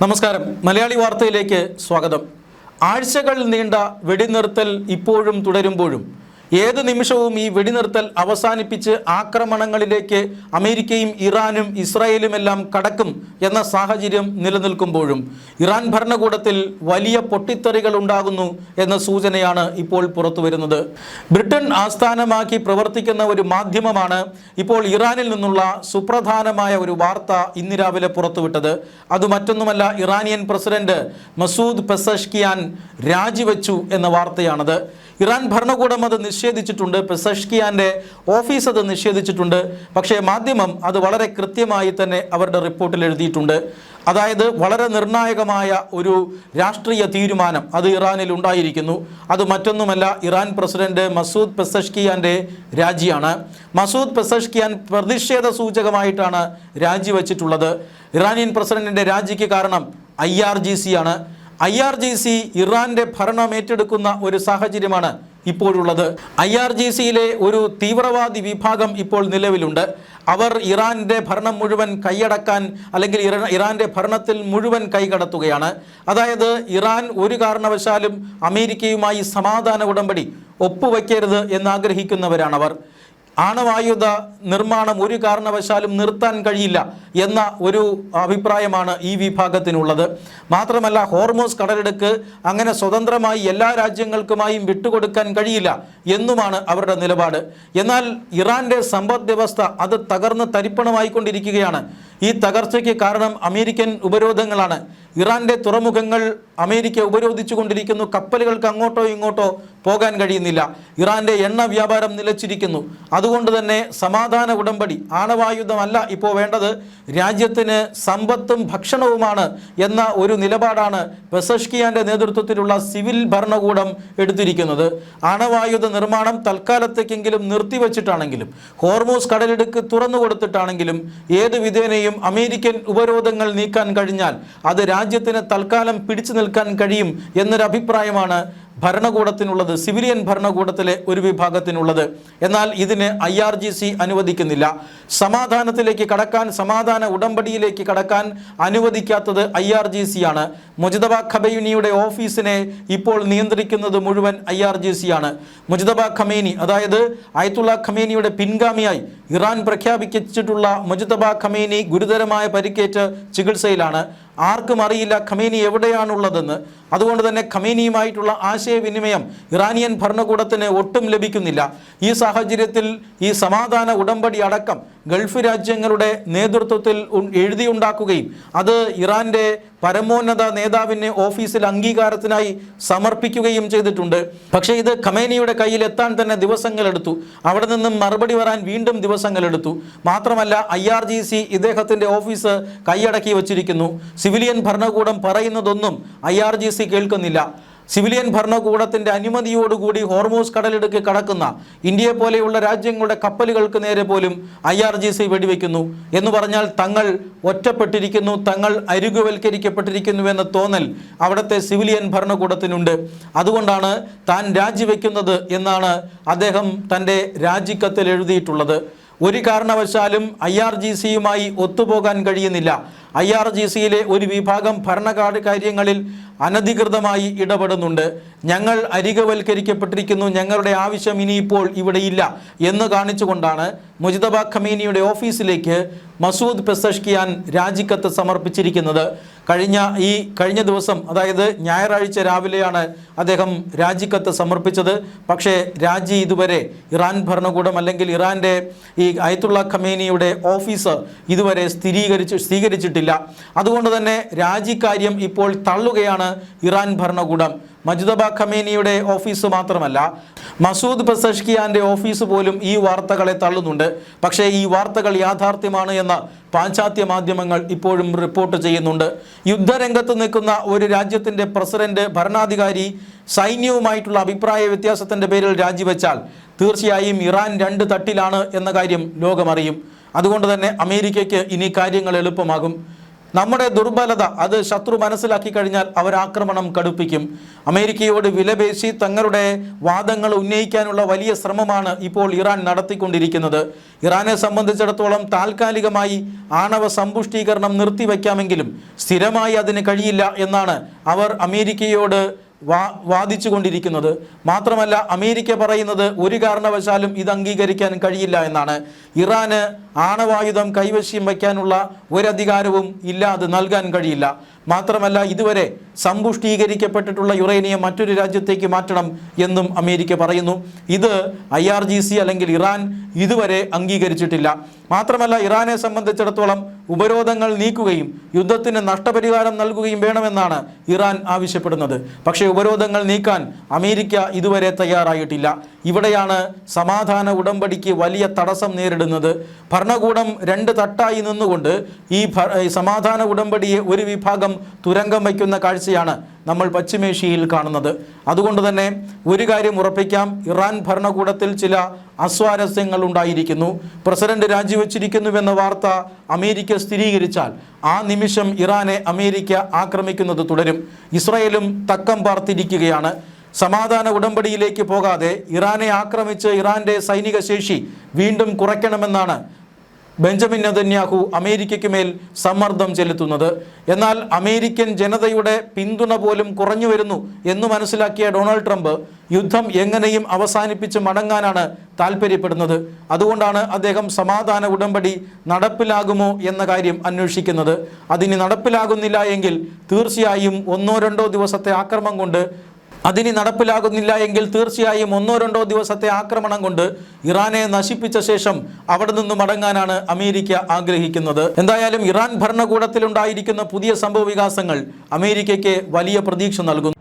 നമസ്കാരം. മലയാളി വാർത്തയിലേക്ക് സ്വാഗതം. ആഴ്ചകൾ നീണ്ട വെടിനിർത്തൽ ഇപ്പോഴും തുടരുമ്പോഴും ഏത് നിമിഷവും ഈ വെടിനിർത്തൽ അവസാനിപ്പിച്ച് ആക്രമണങ്ങളിലേക്ക് അമേരിക്കയും ഇറാനും ഇസ്രായേലുമെല്ലാം കടക്കും എന്ന സാഹചര്യം നിലനിൽക്കുമ്പോഴും ഇറാൻ ഭരണകൂടത്തിൽ വലിയ പൊട്ടിത്തെറികൾ ഉണ്ടാകുന്നു എന്ന സൂചനയാണ് ഇപ്പോൾ പുറത്തുവരുന്നത്. ബ്രിട്ടൻ ആസ്ഥാനമാക്കി പ്രവർത്തിക്കുന്ന ഒരു മാധ്യമമാണ് ഇപ്പോൾ ഇറാനിൽ നിന്നുള്ള സുപ്രധാനമായ ഒരു വാർത്ത ഇന്ന് രാവിലെ പുറത്തുവിട്ടത്. അത് മറ്റൊന്നുമല്ല, ഇറാനിയൻ പ്രസിഡന്റ് മസൂദ് പെസഷ്കിയാൻ രാജിവെച്ചു എന്ന വാർത്തയാണത്. ഇറാൻ ഭരണകൂടം അത് നിഷേധിച്ചിട്ടുണ്ട്, പെസഷ്കിയാൻ്റെ ഓഫീസ് അത് നിഷേധിച്ചിട്ടുണ്ട്. പക്ഷേ മാധ്യമം അത് വളരെ കൃത്യമായി തന്നെ അവരുടെ റിപ്പോർട്ടിൽ എഴുതിയിട്ടുണ്ട്. അതായത് വളരെ നിർണായകമായ ഒരു രാഷ്ട്രീയ തീരുമാനം അത് ഇറാനിൽ ഉണ്ടായിരിക്കുന്നു. അത് മറ്റൊന്നുമല്ല, ഇറാൻ പ്രസിഡന്റ് മസൂദ് പെസഷ്കിയാൻ്റെ രാജിയാണ്. മസൂദ് പെസഷ്കിയാൻ പ്രതിഷേധ സൂചകമായിട്ടാണ് രാജിവെച്ചിട്ടുള്ളത്. ഇറാനിയൻ പ്രസിഡന്റിൻ്റെ രാജിക്ക് കാരണം IRGC ആണ്. IRGC ഇറാന്റെ ഭരണം ഏറ്റെടുക്കുന്ന ഒരു സാഹചര്യമാണ് ഇപ്പോഴുള്ളത്. IRGCയിലെ ഒരു തീവ്രവാദി വിഭാഗം ഇപ്പോൾ നിലവിലുണ്ട്. അവർ ഇറാന്റെ ഭരണം മുഴുവൻ കൈയടക്കാൻ അല്ലെങ്കിൽ ഇറാന്റെ ഭരണത്തിൽ മുഴുവൻ കൈകടത്തുകയാണ്. അതായത് ഇറാൻ ഒരു കാരണവശാലും അമേരിക്കയുമായി സമാധാന ഉടമ്പടി ഒപ്പുവയ്ക്കരുത് എന്നാഗ്രഹിക്കുന്നവരാണവർ. ആണവായുധ നിർമ്മാണം ഒരു കാരണവശാലും നിർത്താൻ കഴിയില്ല എന്ന ഒരു അഭിപ്രായമാണ് ഈ വിഭാഗത്തിനുള്ളത്. മാത്രമല്ല, ഹോർമോസ് കടലിടുക്ക് അങ്ങനെ സ്വതന്ത്രമായി എല്ലാ രാജ്യങ്ങൾക്കുമായും വിട്ടുകൊടുക്കാൻ കഴിയില്ല എന്നുമാണ് അവരുടെ നിലപാട്. എന്നാൽ ഇറാന്റെ സമ്പദ് വ്യവസ്ഥ അത് തകർന്ന് തരിപ്പണമായിക്കൊണ്ടിരിക്കുകയാണ്. ഈ തകർച്ചയ്ക്ക് കാരണം അമേരിക്കൻ ഉപരോധങ്ങളാണ്. ഇറാന്റെ തുറമുഖങ്ങൾ അമേരിക്ക ഉപരോധിച്ചു കൊണ്ടിരിക്കുന്നു. കപ്പലുകൾക്ക് അങ്ങോട്ടോ ഇങ്ങോട്ടോ പോകാൻ കഴിയുന്നില്ല. ഇറാന്റെ എണ്ണ വ്യാപാരം നിലച്ചിരിക്കുന്നു. അതുകൊണ്ട് തന്നെ സമാധാന ഉടമ്പടി, ആണവായുധമല്ല ഇപ്പോൾ വേണ്ടത്, രാജ്യത്തിന് സമ്പത്തും ഭക്ഷണവുമാണ് എന്ന ഒരു നിലപാടാണ് പെസഷ്കിയാന്റെ നേതൃത്വത്തിലുള്ള സിവിൽ ഭരണകൂടം എടുത്തിരിക്കുന്നത്. ആണവായുധ നിർമ്മാണം തൽക്കാലത്തേക്കെങ്കിലും നിർത്തിവെച്ചിട്ടാണെങ്കിലും ഹോർമൂസ് കടലിടുക്ക് തുറന്നു കൊടുത്തിട്ടാണെങ്കിലും ഏത് വിധേനയും അമേരിക്കൻ ഉപരോധങ്ങൾ നീക്കാൻ കഴിഞ്ഞാൽ അത് രാജ്യത്തിന് തൽക്കാലം പിടിച്ചു നിൽക്കാൻ കഴിയും എന്നൊരു അഭിപ്രായമാണ് ഭരണകൂടത്തിനുള്ളത്, സിവിലിയൻ ഭരണകൂടത്തിലെ ഒരു വിഭാഗത്തിനുള്ളത്. എന്നാൽ ഇതിന് IRGC അനുവദിക്കുന്നില്ല. സമാധാനത്തിലേക്ക് കടക്കാൻ, സമാധാന ഉടമ്പടിയിലേക്ക് കടക്കാൻ അനുവദിക്കാത്തത് IRGC ആണ്. മുജ്തബ ഖമേനിയുടെ ഓഫീസിനെ ഇപ്പോൾ നിയന്ത്രിക്കുന്നത് മുഴുവൻ IRGC ആണ്. മുജ്തബ ഖമേനി, അതായത് അയത്തുള്ള ഖമേനിയുടെ പിൻഗാമിയായി ഇറാൻ പ്രഖ്യാപിച്ചിട്ടുള്ള മുജ്തബ ഖമേനി ഗുരുതരമായ പരിക്കേറ്റ് ചികിത്സയിലാണ്. ആർക്കും അറിയില്ല ഖമേനി എവിടെയാണുള്ളതെന്ന്. അതുകൊണ്ട് തന്നെ ഖമേനിയുമായിട്ടുള്ള ആശയവിനിമയം ഇറാനിയൻ ഭരണകൂടത്തിന് ഒട്ടും ലഭിക്കുന്നില്ല. ഈ സാഹചര്യത്തിൽ ഈ സമാധാന ഉടമ്പടി അടക്കം ഗൾഫ് രാജ്യങ്ങളുടെ നേതൃത്വത്തിൽ എഴുതിയുണ്ടാക്കുകയും അത് ഇറാന്റെ പരമോന്നത നേതാവിനെ ഓഫീസിൽ അംഗീകാരത്തിനായി സമർപ്പിക്കുകയും ചെയ്തിട്ടുണ്ട്. പക്ഷേ ഇത് ഖമേനിയുടെ കയ്യിൽ എത്താൻ തന്നെ ദിവസങ്ങളെടുത്തു. അവിടെ നിന്നും മറുപടി വരാൻ വീണ്ടും ദിവസങ്ങളെടുത്തു. മാത്രമല്ല, IRGC ഇദ്ദേഹത്തിൻ്റെ ഓഫീസ് കൈയടക്കി വച്ചിരിക്കുന്നു. സിവിലിയൻ ഭരണകൂടം പറയുന്നതൊന്നും IRGC കേൾക്കുന്നില്ല. സിവിലിയൻ ഭരണകൂടത്തിൻ്റെ അനുമതിയോടുകൂടി ഹോർമൂസ് കടലിടുക്ക് കടക്കുന്ന ഇന്ത്യയെ പോലെയുള്ള രാജ്യങ്ങളുടെ കപ്പലുകൾക്ക് നേരെ പോലും IRGC വെടിവെക്കുന്നു എന്ന് പറഞ്ഞാൽ തങ്ങൾ ഒറ്റപ്പെട്ടിരിക്കുന്നു, തങ്ങൾ അരികുവൽക്കരിക്കപ്പെട്ടിരിക്കുന്നു എന്ന തോന്നൽ അവിടുത്തെ സിവിലിയൻ ഭരണകൂടത്തിനുണ്ട്. അതുകൊണ്ടാണ് താൻ രാജിവെക്കുന്നത് എന്നാണ് അദ്ദേഹം തൻ്റെ രാജിക്കത്തിൽ എഴുതിയിട്ടുള്ളത്. ഒരു കാരണവശാലും IRGCയുമായി ഒത്തുപോകാൻ കഴിയുന്നില്ല. IRGCയിലെ ഒരു വിഭാഗം ഭരണകാര്യങ്ങളിൽ അനധികൃതമായി ഇടപെടുന്നുണ്ട്. ഞങ്ങൾ അരികവൽക്കരിക്കപ്പെട്ടിരിക്കുന്നു, ഞങ്ങളുടെ ആവശ്യം ഇനിയിപ്പോൾ ഇവിടെയില്ല എന്ന് കാണിച്ചുകൊണ്ടാണ് മുജ്തബ ഖമേനിയുടെ ഓഫീസിലേക്ക് മസൂദ് പെസഷ്കിയാൻ രാജിക്കത്ത് സമർപ്പിച്ചിരിക്കുന്നത്. കഴിഞ്ഞ ദിവസം, അതായത് ഞായറാഴ്ച രാവിലെയാണ് അദ്ദേഹം രാജിക്കത്ത് സമർപ്പിച്ചത്. പക്ഷേ രാജി ഇതുവരെ ഇറാൻ ഭരണകൂടം അല്ലെങ്കിൽ ഇറാൻ്റെ ഈ അയത്തുള്ള ഖമേനിയുടെ ഓഫീസ് ഇതുവരെ സ്വീകരിച്ചിട്ടില്ല. അതുകൊണ്ട് തന്നെ രാജിക്കാര്യം ഇപ്പോൾ തള്ളുകയാണ് ഇറാൻ ഭരണകൂടം. മുജ്തബ ഖമേനിയുടെ ഓഫീസ് മാത്രമല്ല, മസൂദ് പെസഷ്കിയാൻ്റെ ഓഫീസ് പോലും ഈ വാർത്തകളെ തള്ളുന്നുണ്ട്. പക്ഷേ ഈ വാർത്തകൾ യാഥാർത്ഥ്യമാണ് എന്ന് പാശ്ചാത്യ മാധ്യമങ്ങൾ ഇപ്പോഴും റിപ്പോർട്ട് ചെയ്യുന്നുണ്ട്. യുദ്ധരംഗത്ത് നിൽക്കുന്ന ഒരു രാജ്യത്തിൻ്റെ പ്രസിഡന്റ്, ഭരണാധികാരി സൈന്യവുമായിട്ടുള്ള അഭിപ്രായ വ്യത്യാസത്തിൻ്റെ പേരിൽ രാജിവെച്ചാൽ തീർച്ചയായും ഇറാൻ രണ്ട് തട്ടിലാണ് എന്ന കാര്യം ലോകമറിയും. അതുകൊണ്ട് തന്നെ അമേരിക്കയ്ക്ക് ഇനി കാര്യങ്ങൾ എളുപ്പമാകും. നമ്മുടെ ദുർബലത അത് ശത്രു മനസ്സിലാക്കി കഴിഞ്ഞാൽ അവർ ആക്രമണം കടുപ്പിക്കും. അമേരിക്കയോട് വിലപേശി തങ്ങളുടെ വാദങ്ങൾ ഉന്നയിക്കാനുള്ള വലിയ ശ്രമമാണ് ഇപ്പോൾ ഇറാൻ നടത്തിക്കൊണ്ടിരിക്കുന്നത്. ഇറാനെ സംബന്ധിച്ചിടത്തോളം താൽക്കാലികമായി ആണവ സമ്പുഷ്ടീകരണം നിർത്തിവെക്കാമെങ്കിലും സ്ഥിരമായി അതിന് കഴിയില്ല എന്നാണ് അവർ അമേരിക്കയോട് വാദിച്ചു കൊണ്ടിരിക്കുന്നത്. മാത്രമല്ല, അമേരിക്ക പറയുന്നത് ഒരു കാരണവശാലും ഇത് അംഗീകരിക്കാൻ കഴിയില്ല എന്നാണ്. ഇറാന് ആണവായുധം കൈവശം വയ്ക്കാനുള്ള ഒരധികാരവും ഇല്ല, അത് നൽകാൻ കഴിയില്ല. മാത്രമല്ല, ഇതുവരെ സമ്പുഷ്ടീകരിക്കപ്പെട്ടിട്ടുള്ള യുറേനിയം മറ്റൊരു രാജ്യത്തേക്ക് മാറ്റണം എന്നും അമേരിക്ക പറയുന്നു. ഇത് IRGC അല്ലെങ്കിൽ ഇറാൻ ഇതുവരെ അംഗീകരിച്ചിട്ടില്ല. മാത്രമല്ല, ഇറാനെ സംബന്ധിച്ചിടത്തോളം ഉപരോധങ്ങൾ നീക്കുകയും യുദ്ധത്തിന് നഷ്ടപരിഹാരം നൽകുകയും വേണമെന്നാണ് ഇറാൻ ആവശ്യപ്പെടുന്നത്. പക്ഷേ ഉപരോധങ്ങൾ നീക്കാൻ അമേരിക്ക ഇതുവരെ തയ്യാറായിട്ടില്ല. ഇവിടെയാണ് സമാധാന ഉടമ്പടിക്ക് വലിയ തടസ്സം നേരിടുന്നത്. ഭരണകൂടം രണ്ട് തട്ടായി നിന്നുകൊണ്ട് ഈ സമാധാന ഉടമ്പടിയെ ഒരു വിഭാഗം തുരങ്കം വയ്ക്കുന്ന കാഴ്ചയാണ് നമ്മൾ പശ്ചിമേഷ്യയിൽ കാണുന്നത്. അതുകൊണ്ട് തന്നെ ഒരു കാര്യം ഉറപ്പിക്കാം, ഇറാൻ ഭരണകൂടത്തിൽ ചില അസ്വാരസ്യങ്ങൾ ഉണ്ടായിരിക്കുന്നു. പ്രസിഡന്റ് രാജിവെച്ചിരിക്കുന്നുവെന്ന വാർത്ത അമേരിക്ക സ്ഥിരീകരിച്ചാൽ ആ നിമിഷം ഇറാനെ അമേരിക്ക ആക്രമിക്കുന്നത് തുടരും. ഇസ്രായേലും തക്കം പാർത്തിരിക്കുകയാണ്. സമാധാന ഉടമ്പടിയിലേക്ക് പോകാതെ ഇറാനെ ആക്രമിച്ച് ഇറാന്റെ സൈനിക ശേഷി വീണ്ടും കുറയ്ക്കണമെന്നാണ് ബെഞ്ചമിൻ നെതന്യാഹു അമേരിക്കയ്ക്ക് മേൽ സമ്മർദ്ദം ചെലുത്തുന്നത്. എന്നാൽ അമേരിക്കൻ ജനതയുടെ പിന്തുണ പോലും കുറഞ്ഞു വരുന്നു എന്ന് മനസ്സിലാക്കിയ ഡൊണാൾഡ് ട്രംപ് യുദ്ധം എങ്ങനെയും അവസാനിപ്പിച്ച് മടങ്ങാനാണ് താല്പര്യപ്പെടുന്നത്. അതുകൊണ്ടാണ് അദ്ദേഹം സമാധാന ഉടമ്പടി നടപ്പിലാകുമോ എന്ന കാര്യം അന്വേഷിക്കുന്നത്. അതിന് നടപ്പിലാകുന്നില്ല എങ്കിൽ തീർച്ചയായും ഒന്നോ രണ്ടോ ദിവസത്തെ ആക്രമണം കൊണ്ട് ആക്രമണം കൊണ്ട് ഇറാനെ നശിപ്പിച്ച ശേഷം അവിടെ നിന്ന് മടങ്ങാനാണ് അമേരിക്ക ആഗ്രഹിക്കുന്നത്. എന്തായാലും ഇറാൻ ഭരണകൂടത്തിലുണ്ടായിരിക്കുന്ന പുതിയ സംഭവ വികാസങ്ങൾ അമേരിക്കയ്ക്ക് വലിയ പ്രതീക്ഷ നൽകുന്നു.